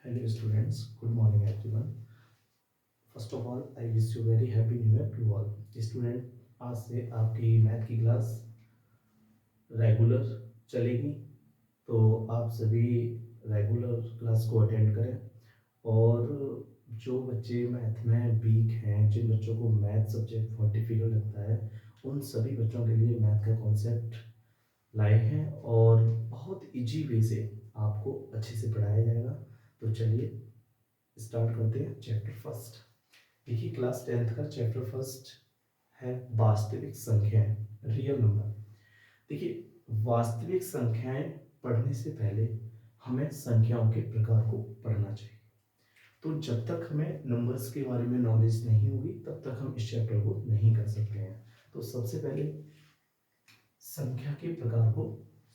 Hello students, good morning everyone. First of all, I wish you very happy new year to all. Student, आज से आपकी math की class regular चलेगी, तो आप सभी रेगुलर क्लास को अटेंड करें। और जो बच्चे मैथ में वीक हैं, जिन बच्चों को मैथ सब्जेक्ट बहुत डिफिकल्ट लगता है, उन सभी बच्चों के लिए मैथ का कॉन्सेप्ट लाए हैं और बहुत इजी वे से आपको अच्छे से पढ़ाया जाएगा। तो चलिए स्टार्ट करते हैं चैप्टर फर्स्ट। देखिए क्लास 10th का चैप्टर फर्स्ट है वास्तविक संख्याएं, रियल नंबर। देखिए वास्तविक संख्याएं पढ़ने से पहले हमें संख्याओं के प्रकार को पढ़ना चाहिए। तो जब तक हमें नंबर्स के बारे में नॉलेज नहीं होगी तब तक हम इस चैप्टर को नहीं कर सकते हैं। तो सबसे पहले संख्या के प्रकार को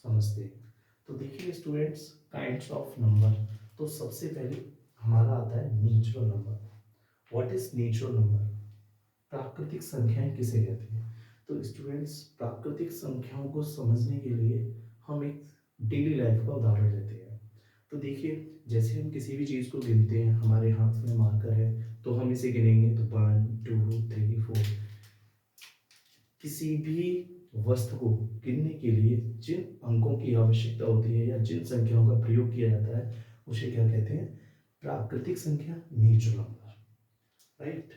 समझते हैं। तो देखिए स्टूडेंट्स, काइंड्स ऑफ नंबर। तो सबसे पहले हमारा आता है natural number. What is natural number? प्राकृतिक संख्याएं किसे कहते हैं? तो स्टूडेंट्स, प्राकृतिक संख्याओं को समझने के लिए हम एक डेली लाइफ का उदाहरण लेते हैं। तो देखिए, जैसे हम किसी भी चीज़ को गिनते हैं, हमारे हाथ में मार्कर है तो हम इसे गिनेंगे तो 1 2 3 4। किसी भी वस्तु को गिनने के लिए जिन अंकों की आवश्यकता होती है या जिन संख्याओं का प्रयोग किया जाता है उसे क्या कहते हैं? प्राकृतिक संख्या, नेचुरल नंबर, राइट।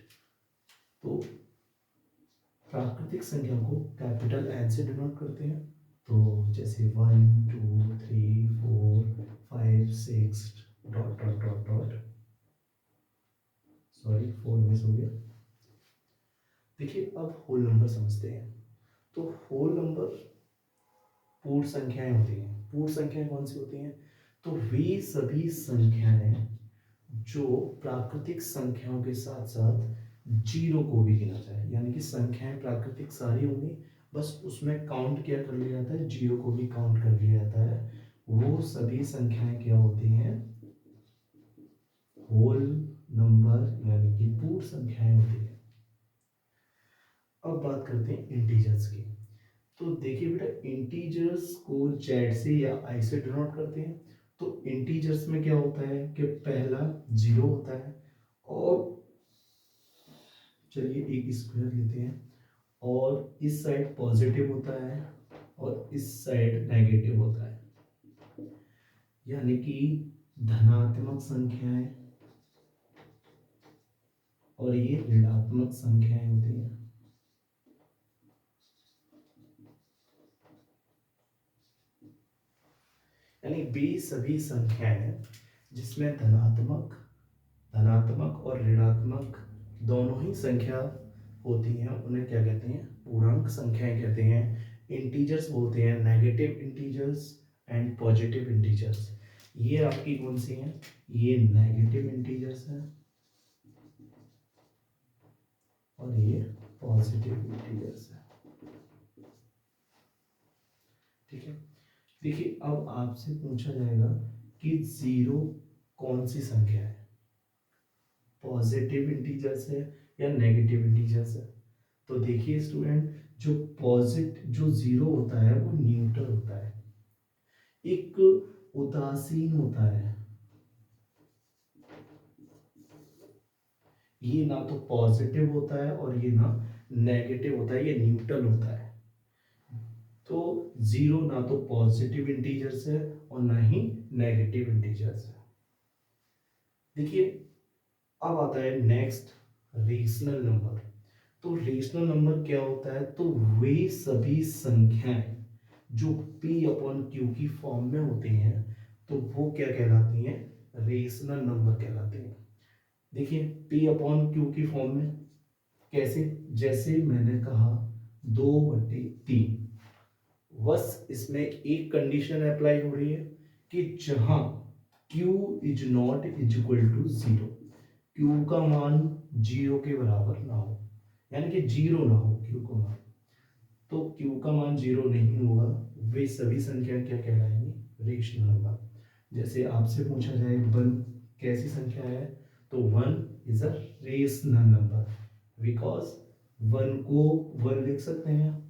तो प्राकृतिक संख्या को कैपिटल एन से डिनोट करते हैं। तो जैसे 1 2 3 4 5 6 dot dot dot dot, sorry 4 miss हो गया। देखिए अब होल नंबर समझते हैं। तो होल नंबर पूर्ण संख्याएं होती हैं। पूर्ण संख्याएं कौन सी होती हैं? तो वे सभी संख्याएं जो प्राकृतिक संख्याओं के साथ साथ जीरो को भी गिना जाए, यानी कि संख्याएं प्राकृतिक सारी होंगी, बस उसमें काउंट क्या कर लिया जाता है? जीरो को भी काउंट कर लिया जाता है। वो सभी संख्याएं क्या होती हैं? होल नंबर, यानी कि पूर्ण संख्याएं होती हैं। अब बात करते हैं इंटीजर्स की। तो देखिए बेटा, इंटीजर्स को जेड से या आई से डिनोट करते हैं। तो इंटीजर्स में क्या होता है कि पहला जीरो होता है, और चलिए एक स्क्वायर लेते हैं, और इस साइड पॉजिटिव होता है और इस साइड नेगेटिव होता है, यानी कि धनात्मक संख्याएं और ये ऋणात्मक संख्याएं होती हैं। यानी वे सभी संख्याएं जिसमें धनात्मक धनात्मक और ऋणात्मक दोनों ही संख्या होती हैं उन्हें क्या कहते हैं? पूर्णांक संख्याएं कहते हैं। इंटीजर्स बोलते हैं negative integers and positive integers. ये आपकी कौन सी हैं? ये नेगेटिव इंटीजर्स हैं और ये पॉजिटिव इंटीजर्स है। ठीक है। देखिए अब आपसे पूछा जाएगा कि जीरो कौन सी संख्या है? पॉजिटिव इंटीजर्स है या नेगेटिव इंटीजर्स है? तो देखिए स्टूडेंट, जो जीरो होता है वो न्यूट्रल होता है, एक उदासीन होता है। ये ना तो पॉजिटिव होता है और ये ना नेगेटिव होता है, ये न्यूट्रल होता है। तो जीरो ना तो पॉजिटिव इंटीजर्स है और ना ही नेगेटिव इंटीजर्स है। देखिए अब आता है नेक्स्ट, रेशनल नंबर। तो रेशनल नंबर क्या होता है? तो वे सभी संख्याएं जो p अपॉन क्यू की फॉर्म में होती हैं तो वो क्या कहलाती हैं? रेशनल नंबर कहलाते हैं। देखिए p अपॉन क्यू की फॉर्म में कैसे? जैसे मैंने कहा 2/3, बस इसमें एक कंडीशन अप्लाई हो रही है कि जहां q is not is equal to zero, q का मान जीरो के बराबर ना हो, यानी कि जीरो ना हो q का मान, तो q का मान जीरो नहीं होगा, वे सभी संख्या क्या कहलाएंगी? Rational number. जैसे आपसे पूछा जाए वन कैसी संख्या है, तो one is a rational number, because one को वन लिख सकते हैं।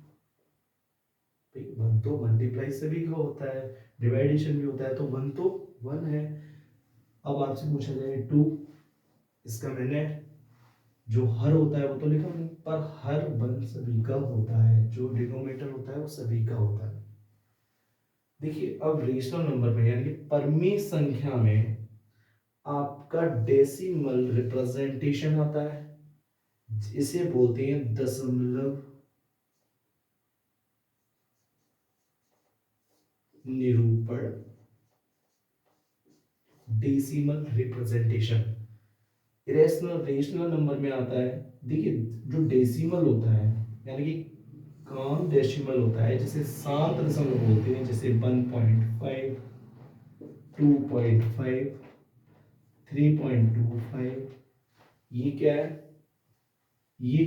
वन तो मल्टीप्लाई से भी होता है, डिवाइडेशन भी होता है, तो वन तो वन है। अब आपसे पूछा जाए 2, इसका मैंने जो हर होता है वो तो लिखा नहीं, पर हर बल सभी का होता है, जो डिनोमिनेटर होता है वो सभी का होता है। देखिए अब रेशनल नंबर में यानी कि परमी संख्या में आपका डेसिमल रिप्रेजेंटेशन आता है, इसे बोलते हैं दशमलव निरूपण, डेसिमल रिप्रेजेंटेशन। रेशनल नंबर में आता है, देखिए जो डेसिमल होता है यानी कि कौन डेसिमल होता है, जिसे शांत दशमलव बोलते हैं, जैसे 1.5, 2.5, 3.25, ये क्या है, ये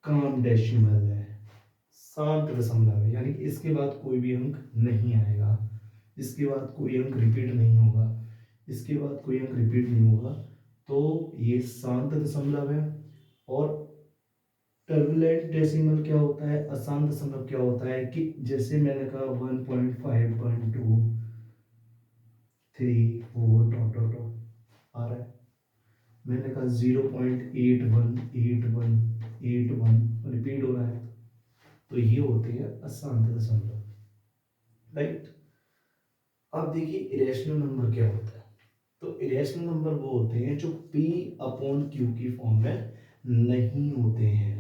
काम डेसिमल है, शांत दशमलव है, यानी कि इसके बाद कोई भी अंक नहीं आएगा, इसके बाद कोई अंक रिपीट नहीं होगा, इसके बाद कोई अंक रिपीट नहीं होगा, तो ये शांत दशमलव है। और टर्बुलेंट डेसिमल क्या होता है, अशांत दशमलव क्या होता है, कि जैसे मैंने कहा 1.5, 1.2, 3, 4 डॉट डॉट डॉट आ रहा है, मैंने कहा 0.81, 81, 81 रिपीट हो रहा है, तो ये होते हैं अशांत दशमलव, राइट। अब देखिए इरेशनल नंबर क्या होता है, तो इरेशनल नंबर वो होते हैं जो p अपॉन q की फॉर्म में नहीं होते हैं,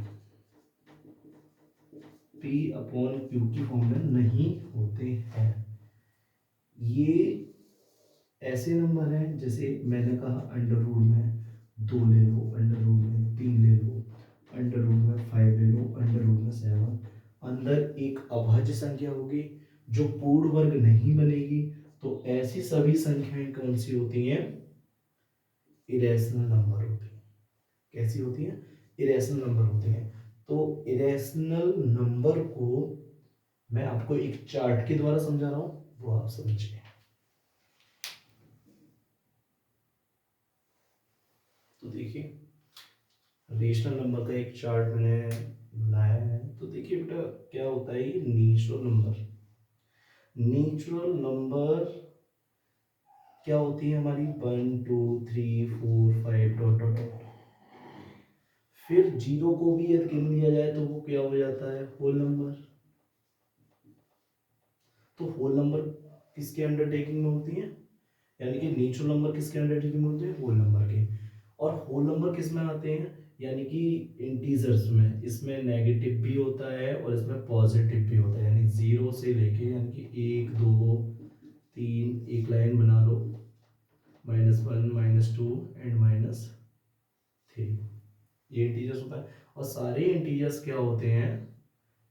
p अपॉन q की फॉर्म में नहीं होते हैं। ये ऐसे नंबर हैं, जैसे मैंने कहा अंडर रूट में 2 ले लो, अंडर रूट में 3 ले लो, अंडर रूट में 5 ले लो, अंडर रूट में 7, अंदर एक अभाज्य संख्या होगी जो पूर्ण वर्ग नहीं बनेगी, तो ऐसी सभी संख्याएं कौन सी होती हैं, इरेशनल नंबर होती हैं। कैसी होती हैं, इरेशनल नंबर होती हैं। तो इरेशनल नंबर को मैं आपको एक चार्ट के द्वारा समझा रहा हूं, वो आप समझिए। तो देखिए रेशनल नंबर का एक चार्ट मैंने बनाया है, तो देखिए बेटा क्या होता है, ये नेचुरल नंबर, नेचुरल नंबर क्या होती है हमारी 1, 2, 3, 4, 5 डॉट डॉट डॉट, फिर जीरो को भी यदि गिन लिया जाए तो वो क्या हो जाता है, होल नंबर। तो होल नंबर किसके अंडरटेकिंग में होती है, यानी कि नेचुरल नंबर किसके अंडरटेकिंग में होते हैं, होल नंबर के। और होल नंबर किस में आते हैं, यानी कि इंटीजर्स में, इसमें नेगेटिव भी होता है और इसमें पॉजिटिव भी होता है, यानी 0 से लेके यानी कि 1, 2, 3 एक लाइन बना लो, -1, -2 एंड -3, ये इंटीजर्स होता है। और सारे इंटीजर्स क्या होते हैं,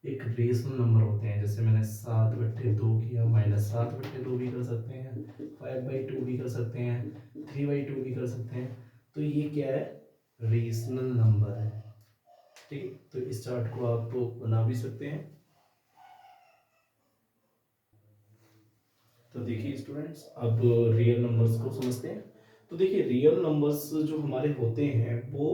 एक रेशनल नंबर होते हैं, जैसे मैंने 7/2 किया, -7/2 भी कर सकते हैं, 5/2 भी कर सकते हैं, 3/2 भी कर सकते हैं, तो ये क्या है, रेशनल नंबर है, ठीक। तो इस चार्ट को आप बना भी सकते हैं। तो देखिए स्टूडेंट्स अब रियल नंबर्स को समझते हैं। तो देखिए रियल नंबर्स जो हमारे होते हैं वो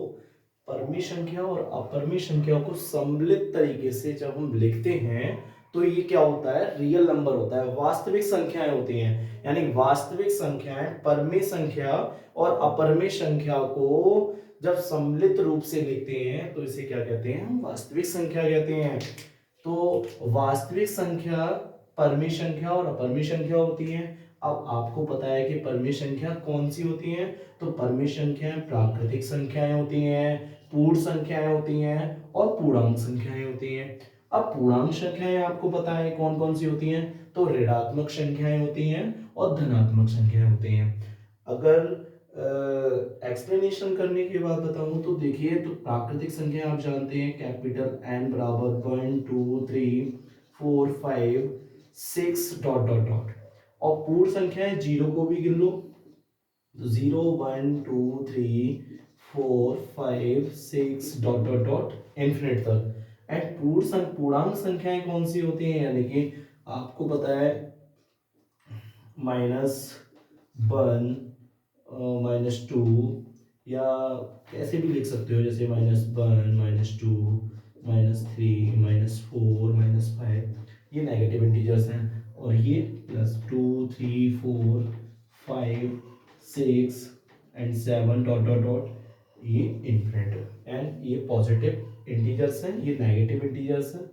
परमी संख्या और अपरमी संख्या को सम्मिलित तरीके से जब हम लिखते हैं तो ये क्या होता है, रियल नंबर होता है, वास्तविक संख्याएं होती हैं। यानी वास्तविक संख्याएं परमी संख्या और अपरमी संख्या को जब सम्मिलित रूप से लिखते हैं तो इसे क्या कहते हैं, हम वास्तविक संख्या कहते हैं। तो वास्तविक संख्या परमी संख्या और अपरमी संख्या होती है। अब आपको पता है कि परमी संख्या कौन सी होती है, तो परमी संख्याएं प्राकृतिक संख्याएं होती हैं, पूर्ण संख्याएं होती हैं और पूर्णांक संख्याएं होती हैं। अब पूर्णांक संख्याएं आपको पता है कौन कौन सी होती हैं, तो ऋणात्मक संख्याएं होती हैं और धनात्मक संख्याएं होती हैं। अगर एक्सप्लेनेशन करने के बाद बताऊं तो देखिए, तो प्राकृतिक संख्या आप जानते हैं कैपिटल एन बराबर 1, 2, 3, 4, 5, 6 डॉट डॉट डॉट। और पूर्ण संख्याएं जीरो को भी गिन लो, तो 0, 1, 2, 3, 4, 5, 6 डॉट डॉट डॉट इन्फिनिट तक। एंड पूर्णांक संख्याएं कौन सी होती हैं, यानी कि आपको पता है -1, -2, या कैसे भी लिख सकते हो, जैसे -1, -2, -3, -4, -5, ये नेगेटिव इंटीजर्स हैं। और ये +2, 3, 4, 5, 6 एंड 7 डॉट डॉट डॉट, ये इन्फिनिट, एंड ये पॉजिटिव इंटीजर्स हैं, ये नेगेटिव इंटीजर्स हैं।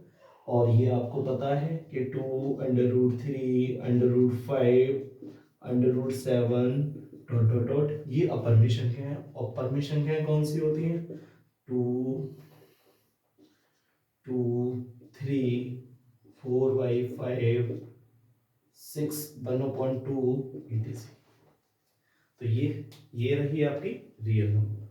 और ये आपको पता है कि 2 under root 3 under root 5 under root 7 dot dot dot, ये अपर में संख्या है। और परमिशन संख्या कौन सी होती है? 2 2 3 4/5 6 1/2 etc। तो ये रही आपकी रियल नंबर।